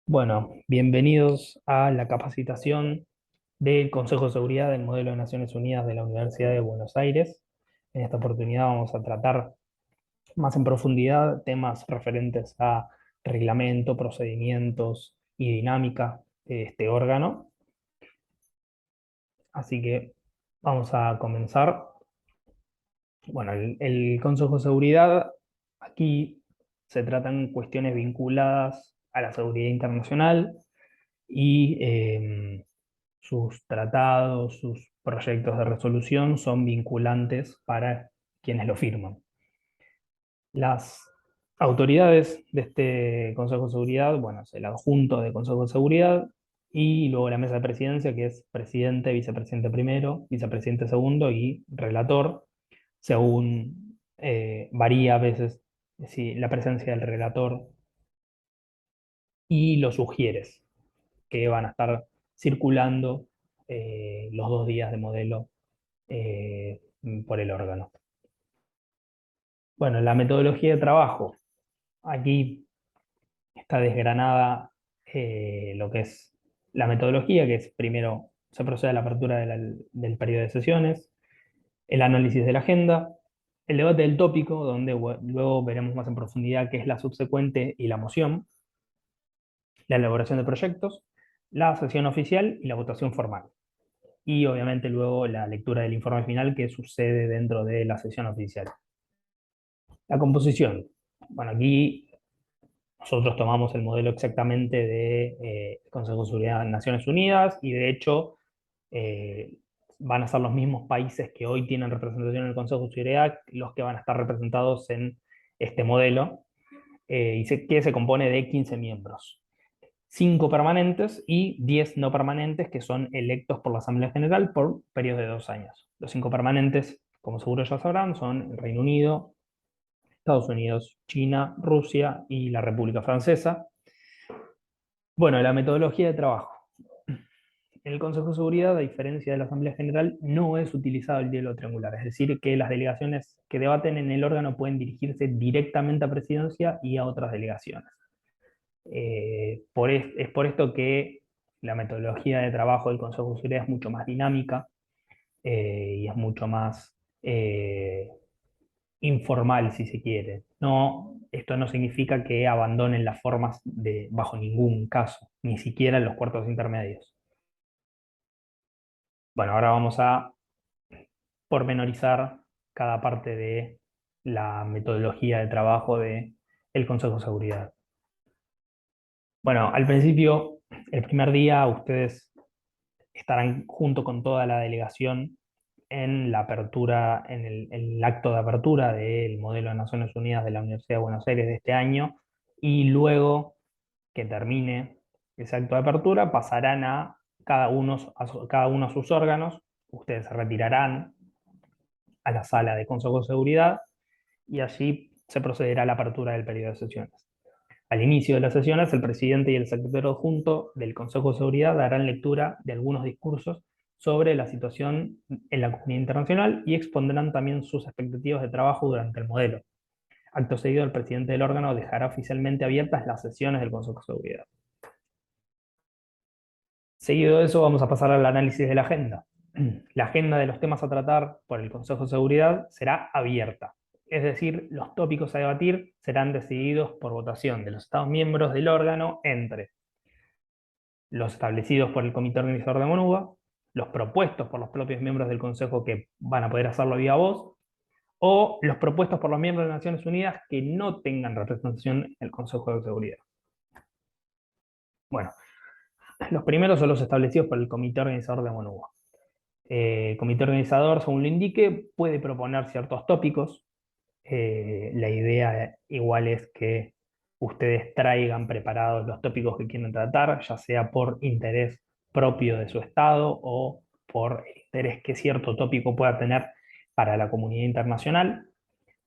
Bueno, bienvenidos a la capacitación del Consejo de Seguridad del Modelo de Naciones Unidas de la Universidad de Buenos Aires. En esta oportunidad vamos a tratar más en profundidad temas referentes a reglamento, procedimientos y dinámica de este órgano. Así que vamos a comenzar. Bueno, el Consejo de Seguridad, aquí se tratan cuestiones vinculadas a la seguridad internacional y sus tratados, sus proyectos de resolución son vinculantes para quienes lo firman. Las autoridades de este Consejo de Seguridad, bueno, es el adjunto del Consejo de Seguridad y luego la mesa de presidencia, que es presidente, vicepresidente primero, vicepresidente segundo y relator, según varía a veces si la presencia del relator y los sugieres, que van a estar circulando los 2 días de modelo eh, por el órgano. Bueno, la metodología de trabajo. Aquí está desgranada lo que es la metodología, que es primero se procede a la apertura del periodo de sesiones, el análisis de la agenda, el debate del tópico, donde luego veremos más en profundidad qué es la subsecuente y la moción, la elaboración de proyectos, la sesión oficial y la votación formal. Y obviamente luego la lectura del informe final que sucede dentro de la sesión oficial. La composición. Bueno, aquí nosotros tomamos el modelo exactamente de Consejo de Seguridad de Naciones Unidas y de hecho eh, van a ser los mismos países que hoy tienen representación en el Consejo de Seguridad los que van a estar representados en este modelo que se compone de 15 miembros. 5 permanentes y 10 no permanentes que son electos por la Asamblea General por periodos de 2 años. Los 5 permanentes, como seguro ya sabrán, son el Reino Unido, Estados Unidos, China, Rusia y la República Francesa. Bueno, la metodología de trabajo. En el Consejo de Seguridad, a diferencia de la Asamblea General, no es utilizado el diálogo triangular, es decir, que las delegaciones que debaten en el órgano pueden dirigirse directamente a presidencia y a otras delegaciones. Es por esto que la metodología de trabajo del Consejo de Seguridad es mucho más dinámica y es mucho más informal, si se quiere. No, esto no significa que abandonen las formas bajo ningún caso, ni siquiera en los cuartos intermedios. Bueno, ahora vamos a pormenorizar cada parte de la metodología de trabajo del Consejo de Seguridad. Bueno, al principio, el primer día, ustedes estarán junto con toda la delegación en la apertura, en el acto de apertura del modelo de Naciones Unidas de la Universidad de Buenos Aires de este año, y luego que termine ese acto de apertura, pasarán a cada uno a sus órganos, ustedes se retirarán a la sala de Consejo de Seguridad y allí se procederá a la apertura del periodo de sesiones. Al inicio de las sesiones, el presidente y el secretario adjunto del Consejo de Seguridad darán lectura de algunos discursos sobre la situación en la comunidad internacional y expondrán también sus expectativas de trabajo durante el modelo. Acto seguido, el presidente del órgano dejará oficialmente abiertas las sesiones del Consejo de Seguridad. Seguido de eso, vamos a pasar al análisis de la agenda. La agenda de los temas a tratar por el Consejo de Seguridad será abierta, es decir, los tópicos a debatir serán decididos por votación de los Estados miembros del órgano entre los establecidos por el Comité Organizador de MONUBA, los propuestos por los propios miembros del Consejo que van a poder hacerlo vía voz, o los propuestos por los miembros de Naciones Unidas que no tengan representación en el Consejo de Seguridad. Bueno, los primeros son los establecidos por el Comité Organizador de MONUBA. El comité organizador, según lo indique, puede proponer ciertos tópicos. La idea igual es que ustedes traigan preparados los tópicos que quieren tratar, ya sea por interés propio de su estado o por el interés que cierto tópico pueda tener para la comunidad internacional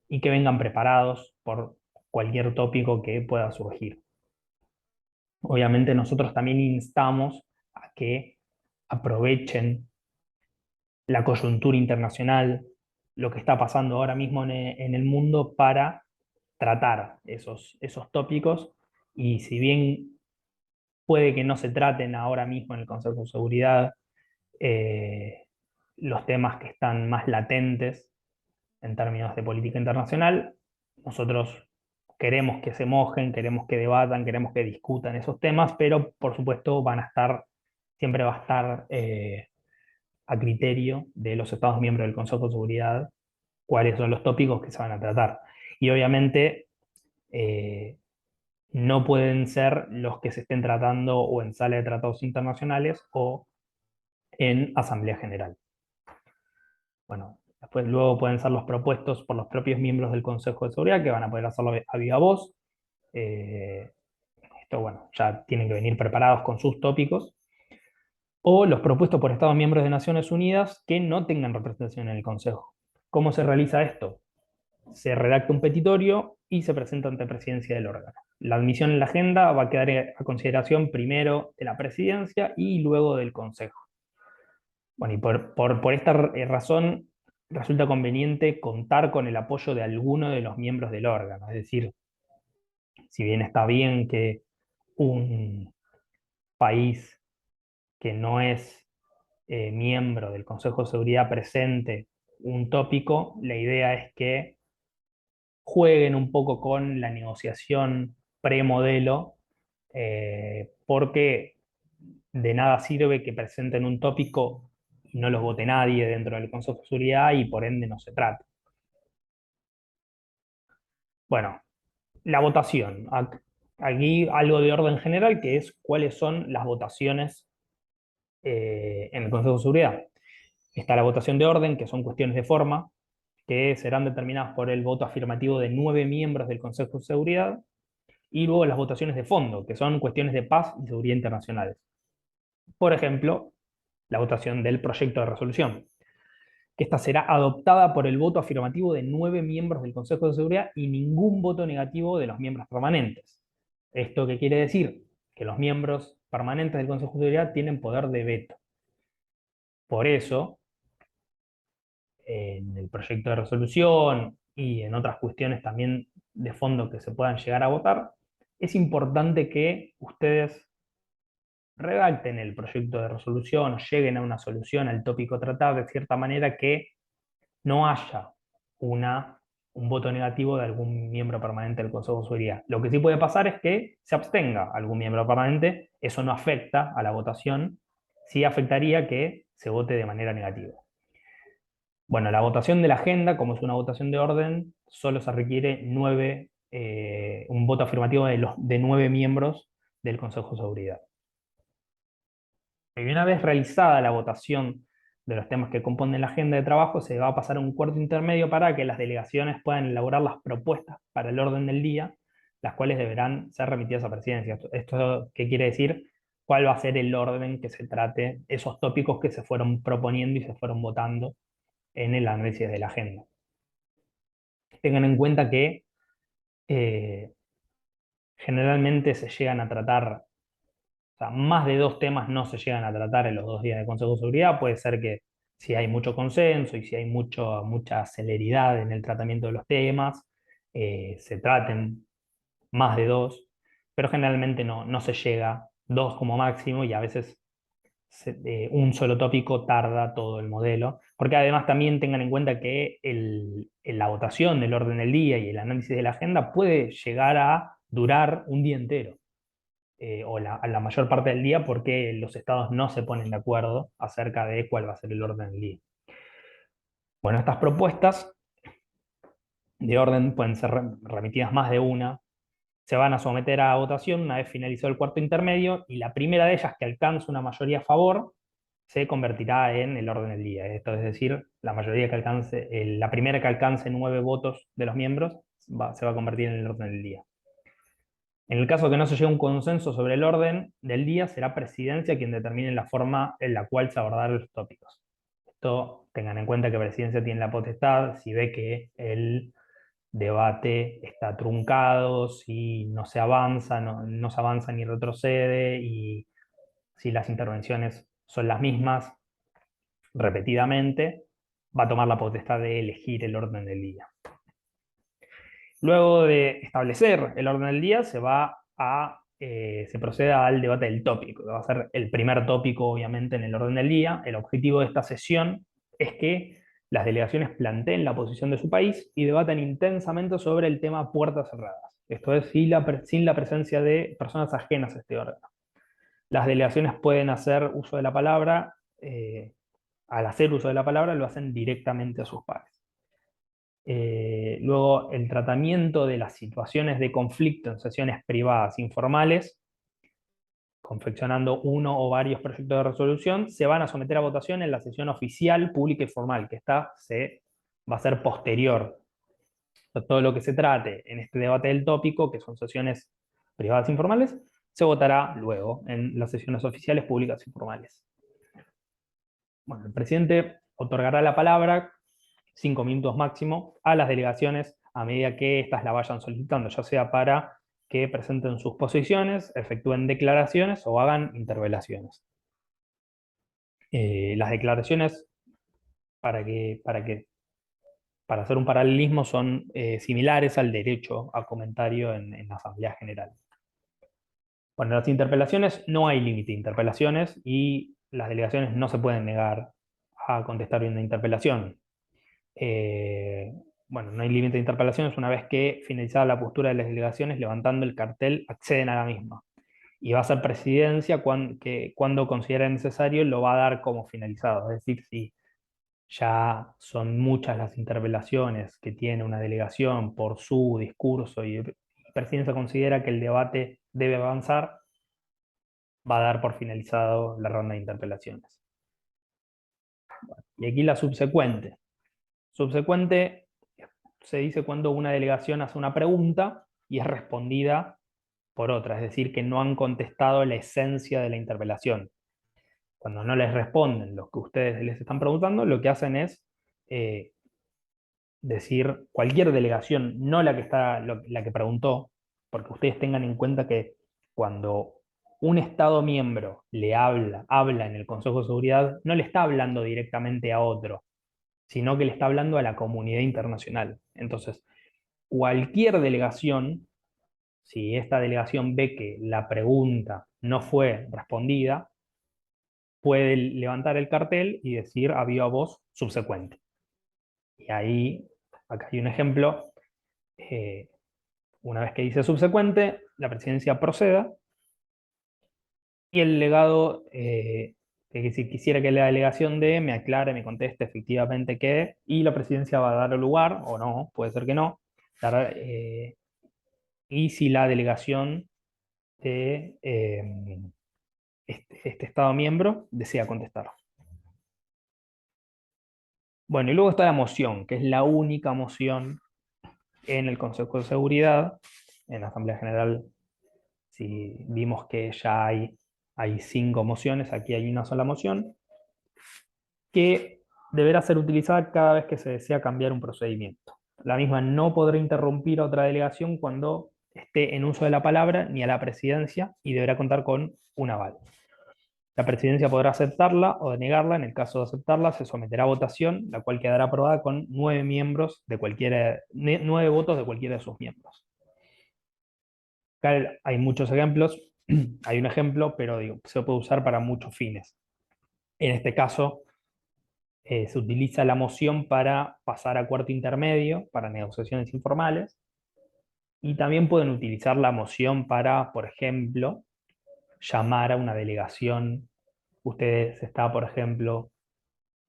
y que vengan preparados por cualquier tópico que pueda surgir. Obviamente nosotros también instamos a que aprovechen la coyuntura internacional, lo que está pasando ahora mismo en el mundo para tratar esos tópicos. Y si bien puede que no se traten ahora mismo en el Consejo de Seguridad eh, los temas que están más latentes en términos de política internacional. Nosotros queremos que se mojen, queremos que debatan, queremos que discutan esos temas, pero por supuesto van a estar, siempre va a estar a criterio de los Estados miembros del Consejo de Seguridad cuáles son los tópicos que se van a tratar. Y obviamente eh, no pueden ser los que se estén tratando o en sala de tratados internacionales o en Asamblea General. Bueno, después luego pueden ser los propuestos por los propios miembros del Consejo de Seguridad, que van a poder hacerlo a viva voz. Eh, Esto, bueno, ya tienen que venir preparados con sus tópicos. O los propuestos por Estados miembros de Naciones Unidas que no tengan representación en el Consejo. ¿Cómo se realiza esto? Se redacta un petitorio y se presenta ante presidencia del órgano. La admisión en la agenda va a quedar a consideración primero de la presidencia y luego del Consejo. Bueno, y por esta razón resulta conveniente contar con el apoyo de alguno de los miembros del órgano. Es decir, si bien está bien que un país que no es miembro del Consejo de Seguridad presente un tópico, la idea es que jueguen un poco con la negociación premodelo, porque de nada sirve que presenten un tópico y no los vote nadie dentro del Consejo de Seguridad y por ende no se trata. Bueno, la votación. Aquí algo de orden general, que es cuáles son las votaciones en el Consejo de Seguridad. Está la votación de orden, que son cuestiones de forma, que serán determinadas por el voto afirmativo de 9 miembros del Consejo de Seguridad, y luego las votaciones de fondo, que son cuestiones de paz y seguridad internacionales. Por ejemplo, la votación del proyecto de resolución, que esta será adoptada por el voto afirmativo de 9 miembros del Consejo de Seguridad y ningún voto negativo de los miembros permanentes. ¿Esto qué quiere decir? Que los miembros permanentes del Consejo de Seguridad tienen poder de veto. Por eso, en el proyecto de resolución y en otras cuestiones también de fondo que se puedan llegar a votar, es importante que ustedes redacten el proyecto de resolución o lleguen a una solución al tópico a tratar de cierta manera que no haya un voto negativo de algún miembro permanente del Consejo de Seguridad. Lo que sí puede pasar es que se abstenga algún miembro permanente, eso no afecta a la votación, sí afectaría que se vote de manera negativa. Bueno, la votación de la agenda, como es una votación de orden, solo se requiere un voto afirmativo de 9 miembros del Consejo de Seguridad. Y una vez realizada la votación de los temas que componen la agenda de trabajo, se va a pasar a un cuarto intermedio para que las delegaciones puedan elaborar las propuestas para el orden del día, las cuales deberán ser remitidas a presidencia. ¿Esto qué quiere decir? ¿Cuál va a ser el orden que se trate, esos tópicos que se fueron proponiendo y se fueron votando en el análisis de la agenda? Tengan en cuenta que eh, generalmente se llegan a tratar, o sea, más de 2 temas no se llegan a tratar en los 2 días de Consejo de Seguridad. Puede ser que si hay mucho consenso y si hay mucha celeridad en el tratamiento de los temas, se traten más de 2, pero generalmente no se llega 2 como máximo y a veces un solo tópico tarda todo el modelo, porque además también tengan en cuenta que la votación del orden del día y el análisis de la agenda puede llegar a durar un día entero, o a la mayor parte del día, porque los estados no se ponen de acuerdo acerca de cuál va a ser el orden del día. Bueno, estas propuestas de orden pueden ser remitidas más de una, se van a someter a votación una vez finalizado el cuarto intermedio, y la primera de ellas que alcance una mayoría a favor se convertirá en el orden del día. Esto es decir, la mayoría que alcance, la primera que alcance 9 votos de los miembros se va a convertir en el orden del día. En el caso que no se llegue a un consenso sobre el orden del día, será presidencia quien determine la forma en la cual se abordarán los tópicos. Esto, tengan en cuenta que presidencia tiene la potestad, si ve que el debate está truncado, si no se avanza, no se avanza ni retrocede, y si las intervenciones son las mismas repetidamente, va a tomar la potestad de elegir el orden del día. Luego de establecer el orden del día, se va a se proceda al debate del tópico, que va a ser el primer tópico, obviamente, en el orden del día. El objetivo de esta sesión es que las delegaciones planteen la posición de su país y debatan intensamente sobre el tema puertas cerradas. Esto es, sin la presencia de personas ajenas a este órgano. Las delegaciones pueden hacer uso de la palabra, al hacer uso de la palabra lo hacen directamente a sus pares. Luego, el tratamiento de las situaciones de conflicto en sesiones privadas informales, confeccionando uno o varios proyectos de resolución, se van a someter a votación en la sesión oficial, pública y formal, que va a ser posterior. Todo lo que se trate en este debate del tópico, que son sesiones privadas e informales, se votará luego en las sesiones oficiales, públicas y formales. Bueno, el presidente otorgará la palabra 5 minutos máximo a las delegaciones a medida que éstas la vayan solicitando, ya sea para que presenten sus posiciones, efectúen declaraciones o hagan interpelaciones. Las declaraciones, para hacer un paralelismo, son similares al derecho a comentario en la Asamblea General. Bueno, en las interpelaciones no hay límite de interpelaciones y las delegaciones no se pueden negar a contestar una interpelación. Eh, bueno, no hay límite de interpelaciones una vez que finalizada la postura de las delegaciones, levantando el cartel, acceden a la misma. Y va a ser presidencia que cuando considere necesario lo va a dar como finalizado. Es decir, si ya son muchas las interpelaciones que tiene una delegación por su discurso y presidencia considera que el debate debe avanzar, va a dar por finalizado la ronda de interpelaciones. Y aquí la subsecuente. Subsecuente se dice cuando una delegación hace una pregunta y es respondida por otra, es decir, que no han contestado la esencia de la interpelación. Cuando no les responden lo que ustedes les están preguntando, lo que hacen es decir cualquier delegación, no la que preguntó, porque ustedes tengan en cuenta que cuando un Estado miembro le habla en el Consejo de Seguridad, no le está hablando directamente a otro, sino que le está hablando a la comunidad internacional. Entonces, cualquier delegación, si esta delegación ve que la pregunta no fue respondida, puede levantar el cartel y decir a viva voz subsecuente. Y ahí, acá hay un ejemplo, una vez que dice subsecuente, la presidencia proceda y el delegado, que si quisiera que la delegación me aclare, me conteste efectivamente que, y la presidencia va a dar lugar, o no, puede ser que no, y si la delegación de este Estado miembro desea contestar. Bueno, y luego está la moción, que es la única moción en el Consejo de Seguridad. En la Asamblea General, si vimos que ya hay 5 mociones, aquí hay una sola moción, que deberá ser utilizada cada vez que se desea cambiar un procedimiento. La misma no podrá interrumpir a otra delegación cuando esté en uso de la palabra ni a la presidencia y deberá contar con un aval. La presidencia podrá aceptarla o denegarla. En el caso de aceptarla, se someterá a votación, la cual quedará aprobada con 9 votos de cualquiera de sus miembros. Acá hay muchos ejemplos. Hay un ejemplo, pero digo, se puede usar para muchos fines. En este caso, se utiliza la moción para pasar a cuarto intermedio, para negociaciones informales, y también pueden utilizar la moción para, por ejemplo, llamar a una delegación. Ustedes está, por ejemplo,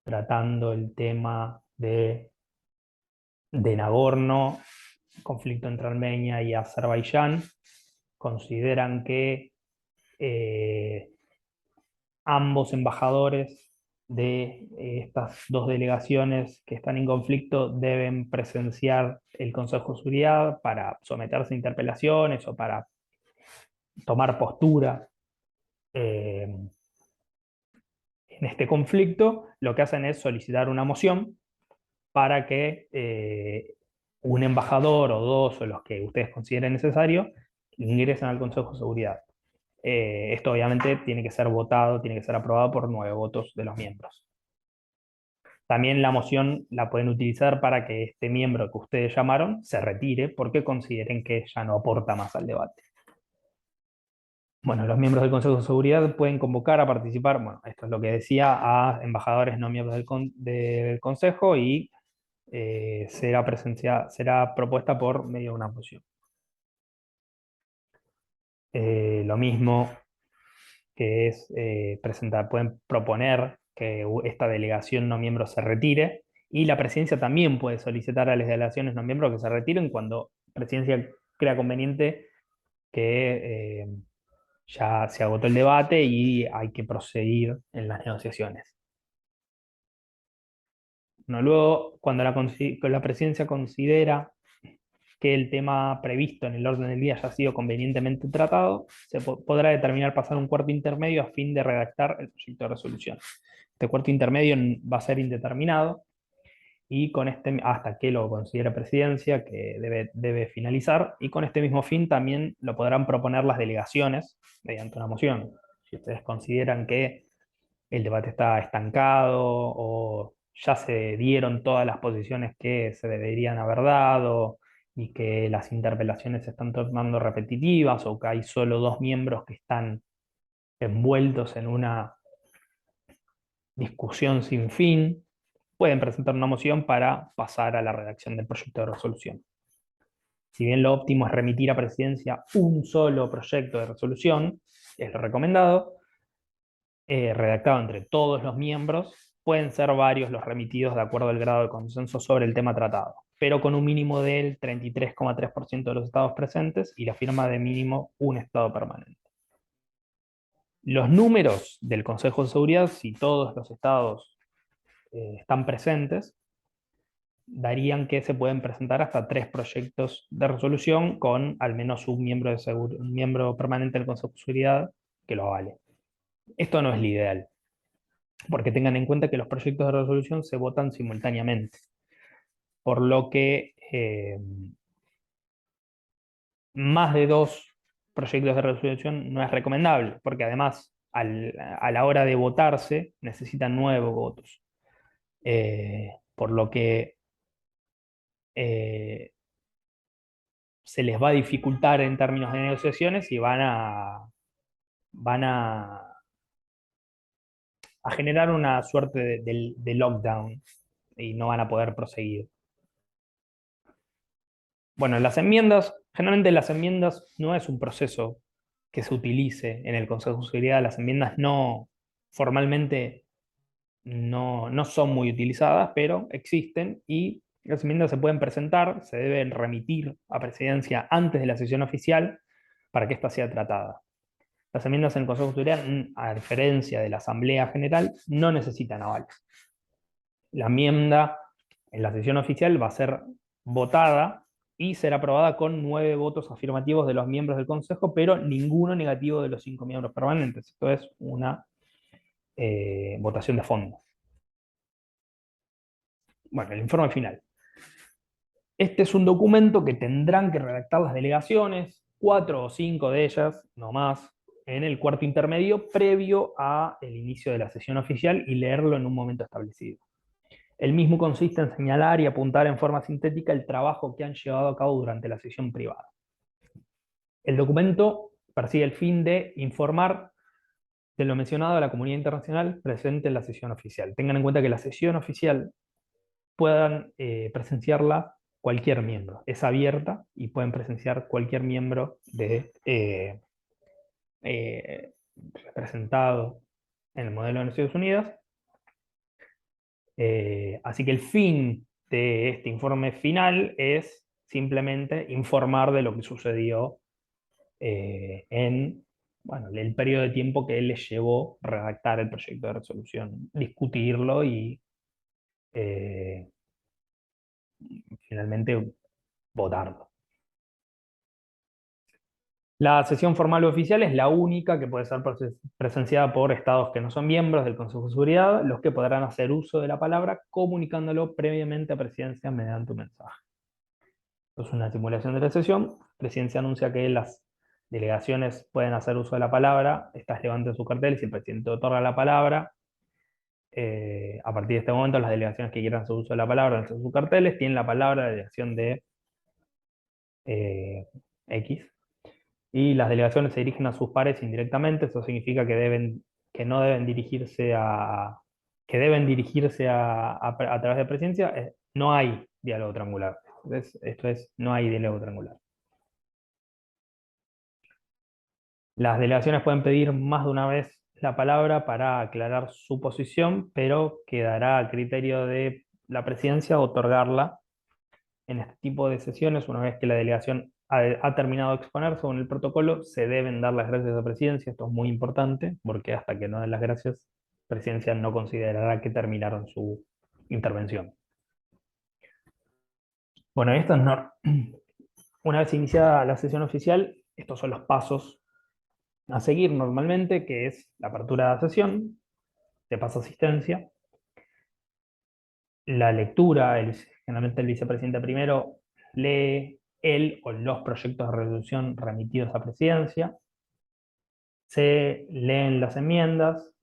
tratando el tema de Nagorno, conflicto entre Armenia y Azerbaiyán, consideran que ambos embajadores de estas dos delegaciones que están en conflicto deben presenciar el Consejo de Seguridad para someterse a interpelaciones o para tomar postura en este conflicto. Lo que hacen es solicitar una moción para que un embajador o dos o los que ustedes consideren necesario ingresen al Consejo de Seguridad. Esto obviamente tiene que ser votado, tiene que ser aprobado por 9 votos de los miembros. También la moción la pueden utilizar para que este miembro que ustedes llamaron se retire porque consideren que ya no aporta más al debate. Bueno, los miembros del Consejo de Seguridad pueden convocar a participar, bueno, esto es lo que decía, a embajadores no miembros del Consejo y será propuesta por medio de una moción. Lo mismo que es presentar, pueden proponer que esta delegación no miembro se retire, y la presidencia también puede solicitar a las delegaciones no miembros que se retiren cuando la presidencia crea conveniente que ya se agotó el debate y hay que proseguir en las negociaciones. No, luego, cuando la presidencia considera que el tema previsto en el orden del día ya ha sido convenientemente tratado, se podrá determinar pasar un cuarto intermedio a fin de redactar el proyecto de resolución. Este cuarto intermedio va a ser indeterminado y con hasta que lo considere presidencia, que debe finalizar, y con este mismo fin también lo podrán proponer las delegaciones mediante una moción. Si ustedes consideran que el debate está estancado o ya se dieron todas las posiciones que se deberían haber dado y que las interpelaciones se están tornando repetitivas o que hay solo dos miembros que están envueltos en una discusión sin fin, pueden presentar una moción para pasar a la redacción del proyecto de resolución. Si bien lo óptimo es remitir a presidencia un solo proyecto de resolución, es lo recomendado, redactado entre todos los miembros, pueden ser varios los remitidos de acuerdo al grado de consenso sobre el tema tratado, pero con un mínimo del 33,3% de los estados presentes y la firma de mínimo un estado permanente. Los números del Consejo de Seguridad, si todos los estados están presentes, darían que se pueden presentar hasta 3 proyectos de resolución con al menos un miembro permanente del Consejo de Seguridad que lo avale. Esto no es lo ideal, porque tengan en cuenta que los proyectos de resolución se votan simultáneamente, por lo que más de 2 proyectos de resolución no es recomendable, porque además a la hora de votarse necesitan 9 votos, por lo que se les va a dificultar en términos de negociaciones y van a generar una suerte de lockdown y no van a poder proseguir. Bueno, las enmiendas, generalmente las enmiendas no es un proceso que se utilice en el Consejo de Seguridad. Las enmiendas formalmente no son muy utilizadas, pero existen y las enmiendas se pueden presentar, se deben remitir a presidencia antes de la sesión oficial para que ésta sea tratada. Las enmiendas en el Consejo de Seguridad, a diferencia de la Asamblea General, no necesitan avales. La enmienda en la sesión oficial va a ser votada y será aprobada con 9 votos afirmativos de los miembros del Consejo, pero ninguno negativo de los 5 miembros permanentes. Esto es una votación de fondo. Bueno, el informe final. Este es un documento que tendrán que redactar las delegaciones, 4 o 5 de ellas, no más, en el cuarto intermedio previo al inicio de la sesión oficial y leerlo en un momento establecido. El mismo consiste en señalar y apuntar en forma sintética el trabajo que han llevado a cabo durante la sesión privada. El documento persigue el fin de informar de lo mencionado a la comunidad internacional presente en la sesión oficial. Tengan en cuenta que la sesión oficial puedan presenciarla cualquier miembro. Es abierta y pueden presenciar cualquier miembro representado en el modelo de Naciones Unidas. Así que el fin de este informe final es simplemente informar de lo que sucedió en el periodo de tiempo que les llevó redactar el proyecto de resolución, discutirlo y eh, finalmente votarlo. La sesión formal o oficial es la única que puede ser presenciada por estados que no son miembros del Consejo de Seguridad, los que podrán hacer uso de la palabra comunicándolo previamente a presidencia mediante un mensaje. Esto es una simulación de la sesión. La presidencia anuncia que las delegaciones pueden hacer uso de la palabra. Estas levanten su cartel. Si el presidente otorga la palabra, a partir de este momento, las delegaciones que quieran hacer uso de la palabra en sus carteles tienen la palabra de la delegación de X. y las delegaciones se dirigen a sus pares indirectamente. Eso significa que no deben dirigirse que deben dirigirse a través de presidencia. No hay diálogo triangular. Esto es, no hay diálogo triangular. Las delegaciones pueden pedir más de una vez la palabra para aclarar su posición, pero quedará a criterio de la presidencia otorgarla en este tipo de sesiones. Una vez que la delegación ha terminado de exponer según el protocolo, se deben dar las gracias a presidencia. Esto es muy importante porque hasta que no den las gracias, presidencia no considerará que terminaron su intervención. Bueno, una vez iniciada la sesión oficial, estos son los pasos a seguir normalmente, que es la apertura de la sesión, se pasa asistencia, la lectura, generalmente el vicepresidente primero lee él o los proyectos de resolución remitidos a presidencia, se leen las enmiendas,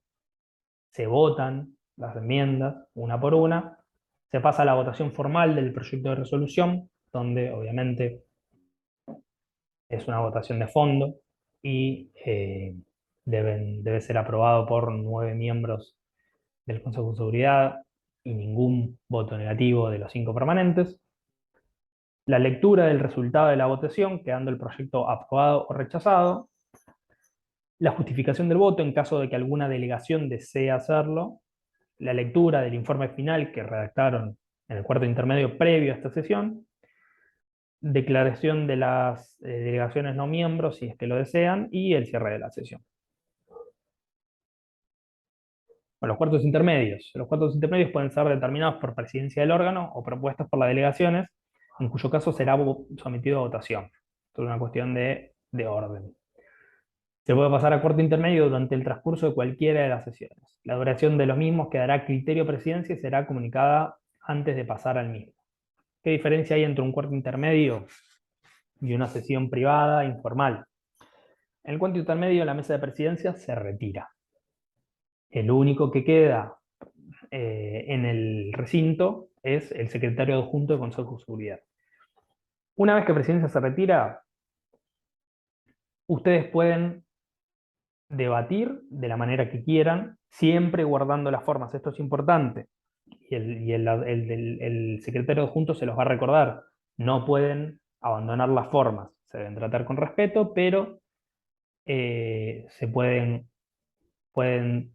se votan las enmiendas una por una, se pasa a la votación formal del proyecto de resolución, donde obviamente es una votación de fondo y debe ser aprobado por 9 miembros del Consejo de Seguridad y ningún voto negativo de los 5 permanentes. La lectura del resultado de la votación, quedando el proyecto aprobado o rechazado. La justificación del voto en caso de que alguna delegación desee hacerlo. La lectura del informe final que redactaron en el cuarto intermedio previo a esta sesión. Declaración de las delegaciones no miembros, si es que lo desean, y el cierre de la sesión. Bueno, los cuartos intermedios. Los cuartos intermedios pueden ser determinados por presidencia del órgano o propuestos por las delegaciones, en cuyo caso será sometido a votación. Esto es una cuestión de orden. Se puede pasar a cuarto intermedio durante el transcurso de cualquiera de las sesiones. La duración de los mismos quedará a criterio de presidencia y será comunicada antes de pasar al mismo. ¿Qué diferencia hay entre un cuarto intermedio y una sesión privada informal? En el cuarto intermedio la mesa de presidencia se retira. El único que queda en el recinto es el secretario adjunto de Consejo de Seguridad. Una vez que presidencia se retira, ustedes pueden debatir de la manera que quieran, siempre guardando las formas. Esto es importante. El secretario adjunto se los va a recordar. No pueden abandonar las formas. Se deben tratar con respeto, pero pueden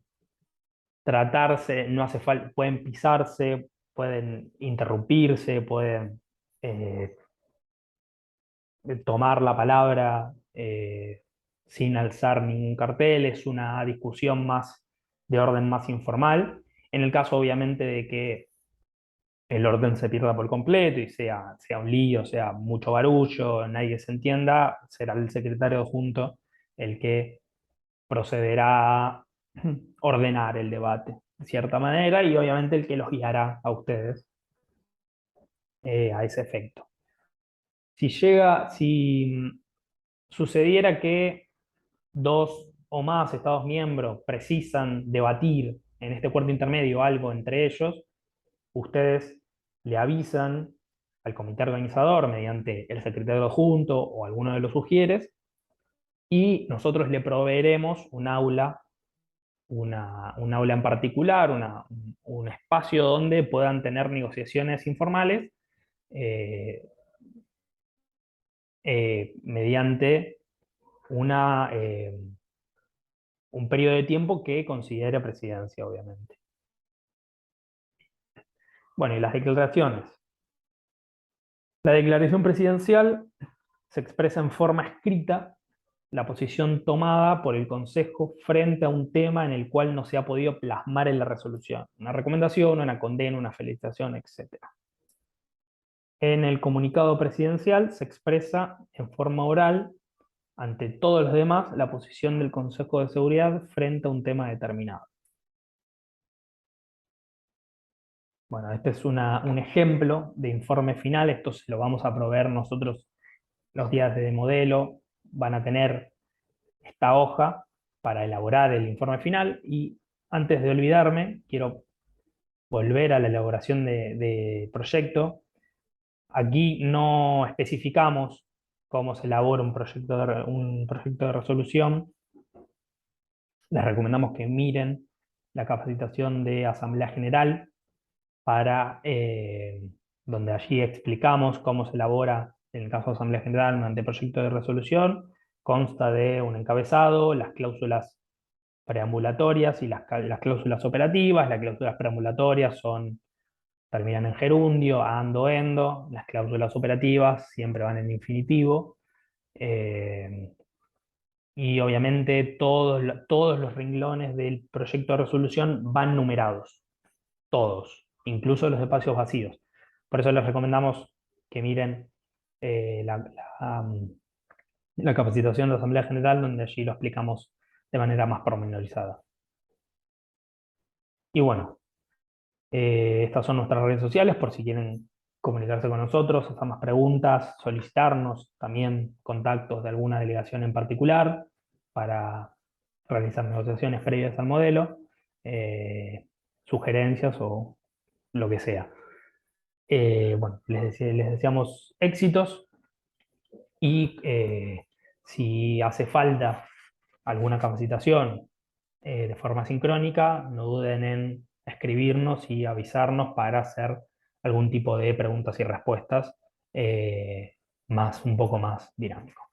tratarse, no hace falta, pueden pisarse, pueden interrumpirse, pueden eh, tomar la palabra sin alzar ningún cartel. Es una discusión más de orden más informal. En el caso, obviamente, de que el orden se pierda por completo y sea un lío, sea mucho barullo, nadie se entienda, será el secretario adjunto el que procederá a ordenar el debate de cierta manera y obviamente el que los guiará a ustedes a ese efecto. Si sucediera que 2 o más Estados miembros precisan debatir en este cuarto intermedio algo entre ellos, ustedes le avisan al comité organizador mediante el secretario adjunto o alguno de los sugieres, y nosotros le proveeremos un aula en particular, un espacio donde puedan tener negociaciones informales eh, mediante una, eh, un periodo de tiempo que considere presidencia, obviamente. Bueno, y las declaraciones. La declaración presidencial se expresa en forma escrita la posición tomada por el Consejo frente a un tema en el cual no se ha podido plasmar en la resolución. Una recomendación, una condena, una felicitación, etc. En el comunicado presidencial se expresa en forma oral ante todos los demás la posición del Consejo de Seguridad frente a un tema determinado. Bueno, este es un ejemplo de informe final. Esto se lo vamos a proveer nosotros los días de modelo. Van a tener esta hoja para elaborar el informe final. Y antes de olvidarme, quiero volver a la elaboración de proyecto. Aquí no especificamos cómo se elabora un proyecto de resolución, les recomendamos que miren la capacitación de Asamblea General donde allí explicamos cómo se elabora, en el caso de Asamblea General, un anteproyecto de resolución. Consta de un encabezado, las cláusulas preambulatorias y las cláusulas operativas. Las cláusulas preambulatorias terminan en gerundio, ando, endo. Las cláusulas operativas siempre van en infinitivo. Eh, y obviamente todos los renglones del proyecto de resolución van numerados, todos, incluso los espacios vacíos. Por eso les recomendamos que miren eh, la, la capacitación de Asamblea General, donde allí lo explicamos de manera más pormenorizada. Y bueno, estas son nuestras redes sociales por si quieren comunicarse con nosotros, hacer más preguntas, solicitarnos también contactos de alguna delegación en particular para realizar negociaciones previas al modelo, sugerencias o lo que sea. Bueno, les deseamos éxitos y si hace falta alguna capacitación de forma sincrónica, no duden en escribirnos y avisarnos para hacer algún tipo de preguntas y respuestas un poco más dinámico.